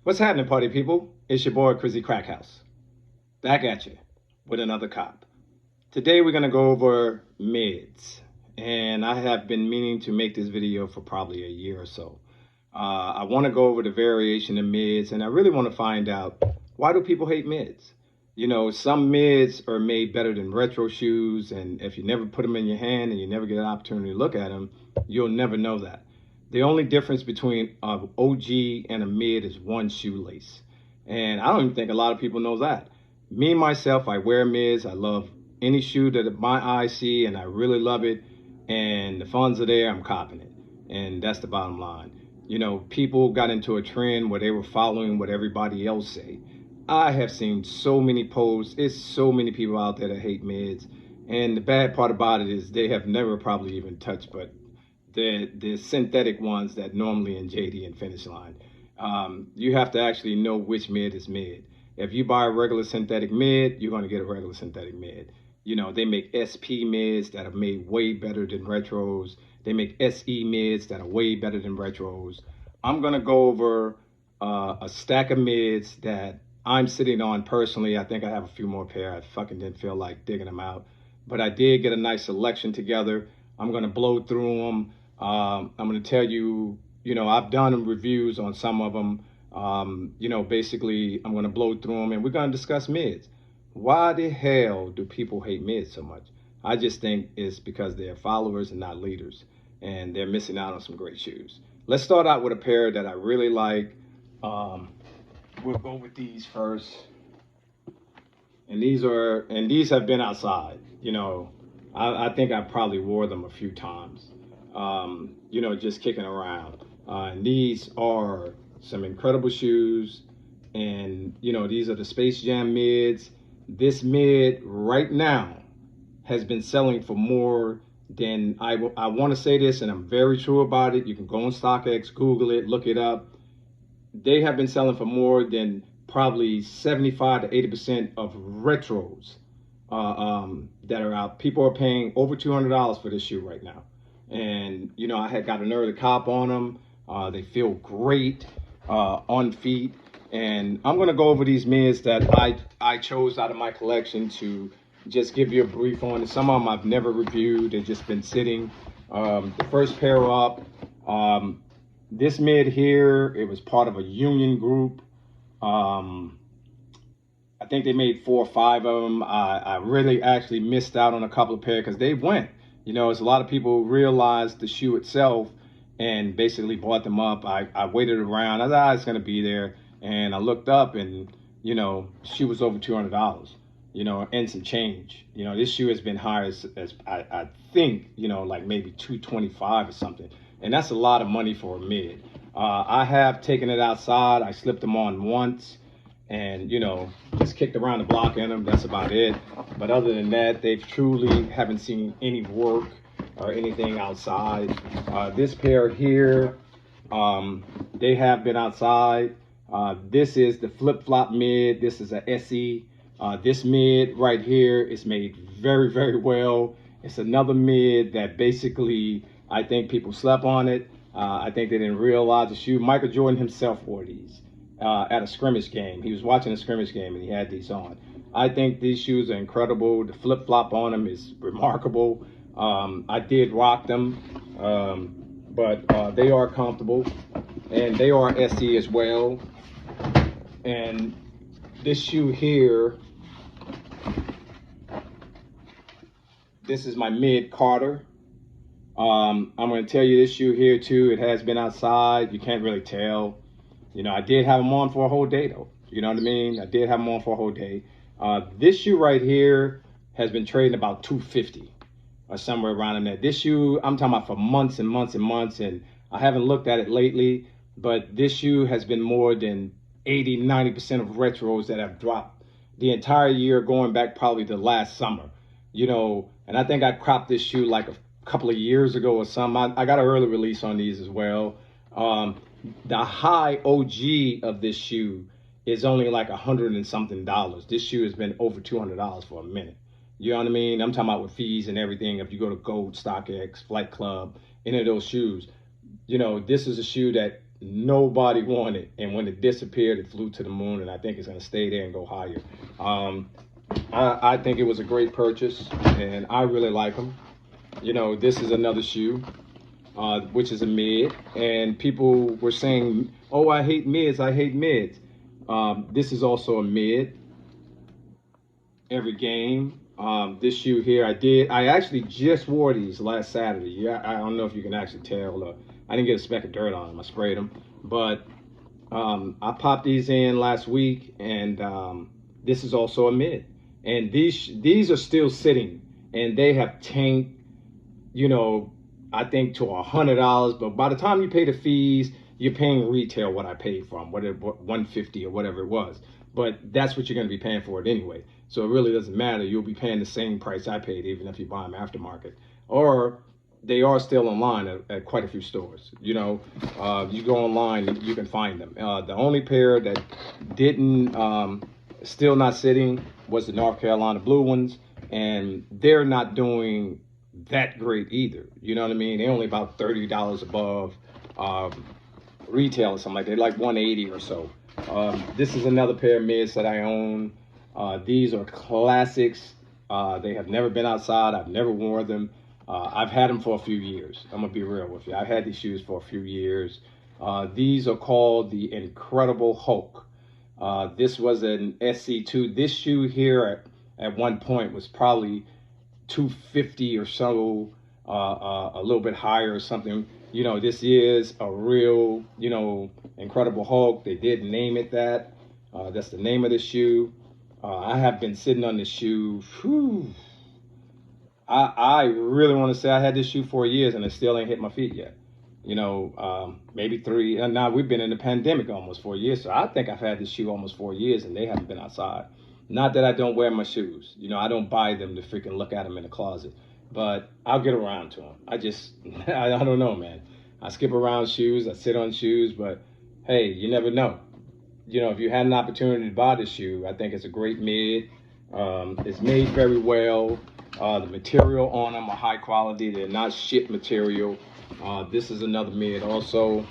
What's happening, party people? It's your boy, Crizzy Crackhouse, back at you with another cop. Today, we're going to go over mids. And I have been meaning to make this video for probably a year or so. I want to go over the variation of mids, and I really want to find out, why do people hate mids? You know, some mids are made better than retro shoes, and if you never put them in your hand and you never get an opportunity to look at them, you'll never know that. The only difference between an OG and a mid is one shoelace. And I don't even think a lot of people know that. Me, myself, I wear mids. I love any shoe that my eyes see, and I really love it. And the funds are there, I'm copping it. And that's the bottom line. You know, people got into a trend where they were following what everybody else say. I have seen so many posts. It's so many people out there that hate mids. And the bad part about it is they have never probably even touched but the synthetic ones that normally in JD and Finish Line. You have to actually know which mid is mid. If you buy a regular synthetic mid, you're going to get a regular synthetic mid. You know, they make SP mids that are made way better than retros. They make SE mids that are way better than retros. I'm going to go over a stack of mids that I'm sitting on personally. I think I have a few more pair. I fucking didn't feel like digging them out. But I did get a nice selection together. I'm going to blow through them. I'm going to tell you, I've done reviews on some of them. Basically, I'm going to blow through them and we're going to discuss mids. Why the hell do people hate mids so much? I just think it's because they're followers and not leaders, and they're missing out on some great shoes. Let's start out with a pair that I really like. We'll go with these first. And these have been outside. I think I probably wore them a few times. Just kicking around. And these are some incredible shoes. And, these are the Space Jam mids. This mid right now has been selling for more than, I want to say this, and I'm very true about it. You can go on StockX, Google it, look it up. They have been selling for more than probably 75 to 80% of retros that are out. People are paying over $200 for this shoe right now. And, I had got an early cop on them. They feel great on feet. And I'm going to go over these mids that I chose out of my collection to just give you a brief on. Some of them I've never reviewed. They've just been sitting. The first pair up, this mid here, it was part of a union group. I think they made 4 or 5 of them. I really actually missed out on a couple of pairs because they went. As a lot of people realized the shoe itself and basically bought them up. I waited around. I thought it's going to be there. And I looked up and, shoe was over $200, and some change. This shoe has been higher as I think, like maybe 225 or something. And that's a lot of money for a mid. I have taken it outside. I slipped them on once and, just kicked around the block in them. That's about it. But other than that, they've truly haven't seen any work or anything outside. This pair here, they have been outside. This is the flip-flop mid. This is a SE. This mid right here is made very, very well. It's another mid that basically, I think people slept on it. I think they didn't realize the shoe. Michael Jordan himself wore these at a scrimmage game. He was watching a scrimmage game and he had these on. I think these shoes are incredible. The flip-flop on them is remarkable. I did rock them, but they are comfortable and they are SE as well. And this shoe here, this is my mid Carter. I'm going to tell you this shoe here too, it has been outside. You can't really tell. I did have them on for a whole day though. You know what I mean? I did have them on for a whole day. This shoe right here has been trading about $250 or somewhere around in there. This shoe, I'm talking about for months and months and months, and I haven't looked at it lately, but this shoe has been more than 80–90% of retros that have dropped the entire year, going back probably to last summer. And I think I cropped this shoe like a couple of years ago or something. I got an early release on these as well. The high OG of this shoe is only like $100 and something. This shoe has been over $200 for a minute. You know what I mean? I'm talking about with fees and everything. If you go to Gold, StockX, Flight Club, any of those shoes, this is a shoe that nobody wanted. And when it disappeared, it flew to the moon, and I think it's going to stay there and go higher. I think it was a great purchase, and I really like them. You know, this is another shoe, which is a mid, and people were saying, oh, I hate mids, I hate mids. This is also a mid. Every game. This shoe here, I actually just wore these last Saturday. Yeah, I don't know if you can actually tell. I didn't get a speck of dirt on them. I sprayed them, but I popped these in last week, and this is also a mid. And these are still sitting, and they have tanked, you know, I think to $100. But by the time you pay the fees, you're paying retail what I paid for them, whatever, $150 or whatever it was. But that's what you're going to be paying for it anyway. So it really doesn't matter. You'll be paying the same price I paid, even if you buy them aftermarket. Or they are still online at quite a few stores. You know, you go online, you can find them. The only pair that didn't, still not sitting, was the North Carolina blue ones. And they're not doing that great either. You know what I mean? They're only about $30 above retail or something like that. They're like 180 or so. This is another pair of mids that I own. These are classics. They have never been outside. I've never worn them. I've had them for a few years. I'm gonna be real with you. I've had these shoes for a few years. These are called the Incredible Hulk. This was an SC2. This shoe here at one point was probably $250 or so, a little bit higher or something. You know, this is a real, you know, Incredible Hulk. They did name it that. That's the name of the shoe. I have been sitting on this shoe. Whew, I really want to say I had this shoe 4 years and it still ain't hit my feet yet. You know, maybe 3. And now we've been in the pandemic almost 4 years. So I think I've had this shoe almost 4 years and they haven't been outside. Not that I don't wear my shoes. You know, I don't buy them to freaking look at them in the closet. But I'll get around to them. I don't know, man. I skip around shoes. I sit on shoes. But, hey, you never know. You know, if you had an opportunity to buy this shoe, I think it's a great mid. It's made very well. The material on them are high quality. They're not shit material. This is another mid also.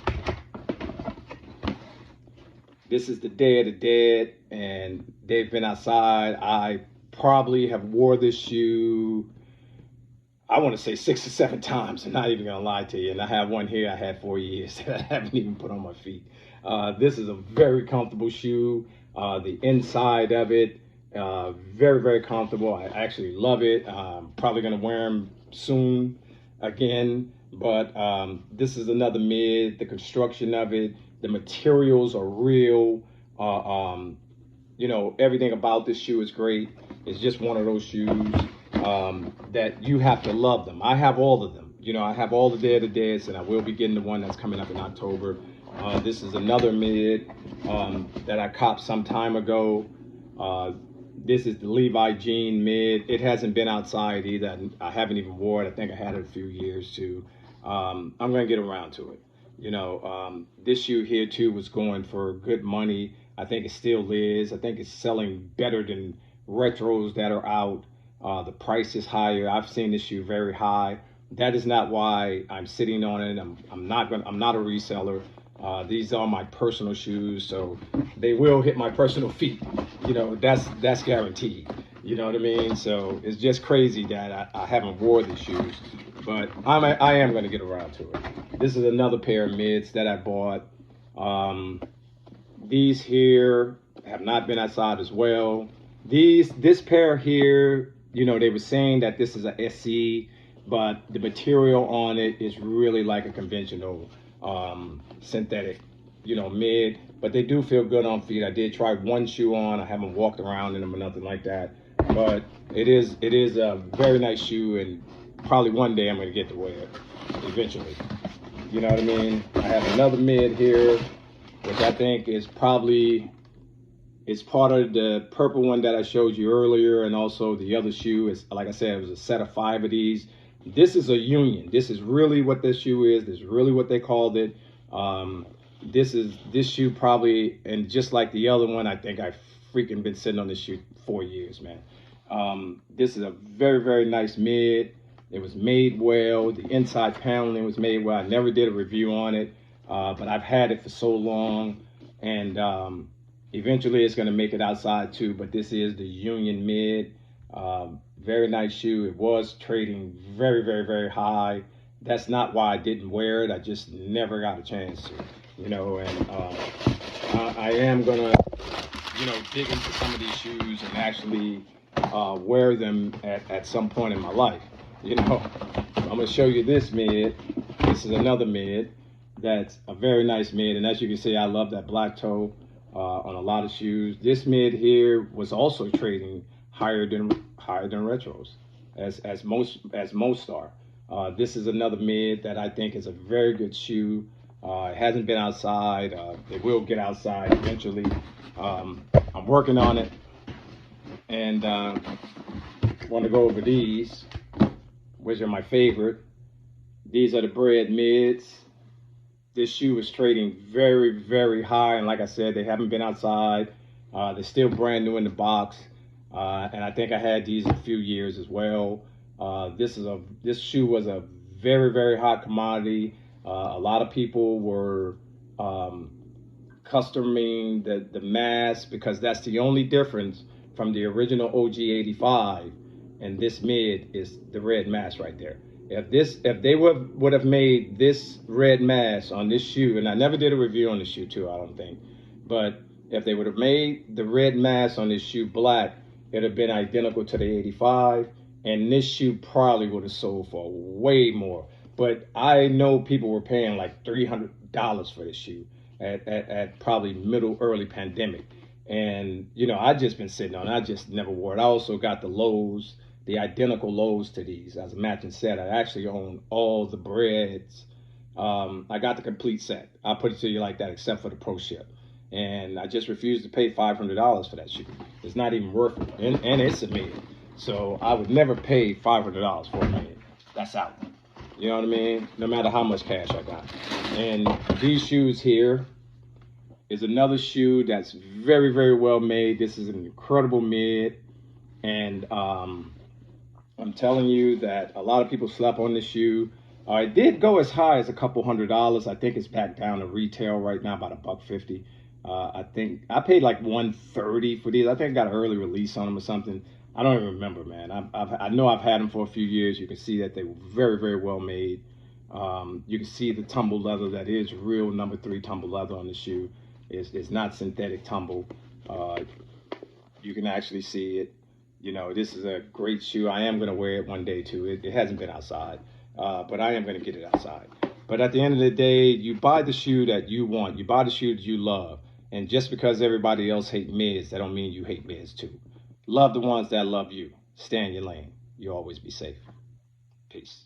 This is the Day of the Dead, and they've been outside. I probably have wore this shoe, I want to say 6 or 7 times. I'm not even going to lie to you. And I have one here I had 4 years that I haven't even put on my feet. This is a very comfortable shoe. The inside of it, very, very comfortable. I actually love it. I'm probably going to wear them soon again. But this is another mid. The construction of it, the materials are real. You know, everything about this shoe is great. It's just one of those shoes that you have to love them. I have all of them. You know, I have all the Day of the Deads, and I will be getting the one that's coming up in October. This is another mid that I copped some time ago. This is the Levi Jean mid. It hasn't been outside either. I haven't even worn it. I think I had it a few years too. I'm gonna get around to it. You know, this shoe here too was going for good money. I think it still is. I think it's selling better than retros that are out. The price is higher. I've seen this shoe very high. That is not why I'm sitting on it. I'm not a reseller. These are my personal shoes, so they will hit my personal feet. You know, that's guaranteed. You know what I mean? So it's just crazy that I haven't wore these shoes, but I am going to get around to it. This is another pair of mids that I bought. These here have not been outside as well. This pair here, you know, they were saying that this is a SC, but the material on it is really like a conventional synthetic, you know, mid, but they do feel good on feet. I did try one shoe on. I haven't walked around in them or nothing like that, but it is a very nice shoe, and probably one day I'm going to get to wear it eventually. You know what I mean? I have another mid here, which I think is probably, it's part of the purple one that I showed you earlier, and also the other shoe is, like I said, it was a set of 5 of these. This is a union. This is really what this shoe is. This is really what they called it. This shoe probably, and just like the other one, I think I've freaking been sitting on this shoe 4 years, man. This is a very, very nice mid. It was made well. The inside paneling was made well. I never did a review on it. but I've had it for so long, and eventually it's going to make it outside too. But this is the Union Mid. Very nice shoe. It was trading very, very, very high. That's not why I didn't wear it. I just never got a chance to, and I am going to, dig into some of these shoes and actually wear them at some point in my life. I'm going to show you this mid. This is another mid that's a very nice mid, and as you can see, I love that black toe on a lot of shoes. This mid here was also trading higher than retros, as most are. This is another mid that I think is a very good shoe. It hasn't been outside. It will get outside eventually. I'm working on it, and want to go over these, which are my favorite. These are the bread mids. This shoe is trading very, very high, and like I said, they haven't been outside. They're still brand new in the box, and I think I had these a few years as well. This shoe was a very, very hot commodity. A lot of people were customing the mass, because that's the only difference from the original OG 85 and this mid is the red mass right there. If they would have made this red mass on this shoe, and I never did a review on the shoe too, I don't think, but if they would have made the red mass on this shoe black, it'd have been identical to the 85, and this shoe probably would have sold for way more. But I know people were paying like $300 for this shoe at probably early pandemic. And, I just been sitting on it. I just never wore it. I also got the lows, the identical lows to these as a matching set. I actually own all the breads. I got the complete set. I'll put it to you like that, except for the pro ship. And I just refused to pay $500 for that shoe. It's not even worth it. And it's a mid. So I would never pay $500 for a mid. That's out. You know what I mean? No matter how much cash I got. And these shoes here is another shoe that's very, very well made. This is an incredible mid. And I'm telling you that a lot of people slept on this shoe. It did go as high as a couple $100s. I think it's back down to retail right now, about $150. I think I paid like $130 for these. I think I got an early release on them or something. I don't even remember, man. I know I've had them for a few years. You can see that they were very, very well made. You can see the tumble leather. That is real number 3 tumble leather on the shoe. It's not synthetic tumble. You can actually see it. This is a great shoe. I am going to wear it one day too. It hasn't been outside, but I am going to get it outside. But at the end of the day, you buy the shoe that you want. You buy the shoe that you love. And just because everybody else hates mids, that don't mean you hate mids too. Love the ones that love you. Stay in your lane. You always be safe. Peace.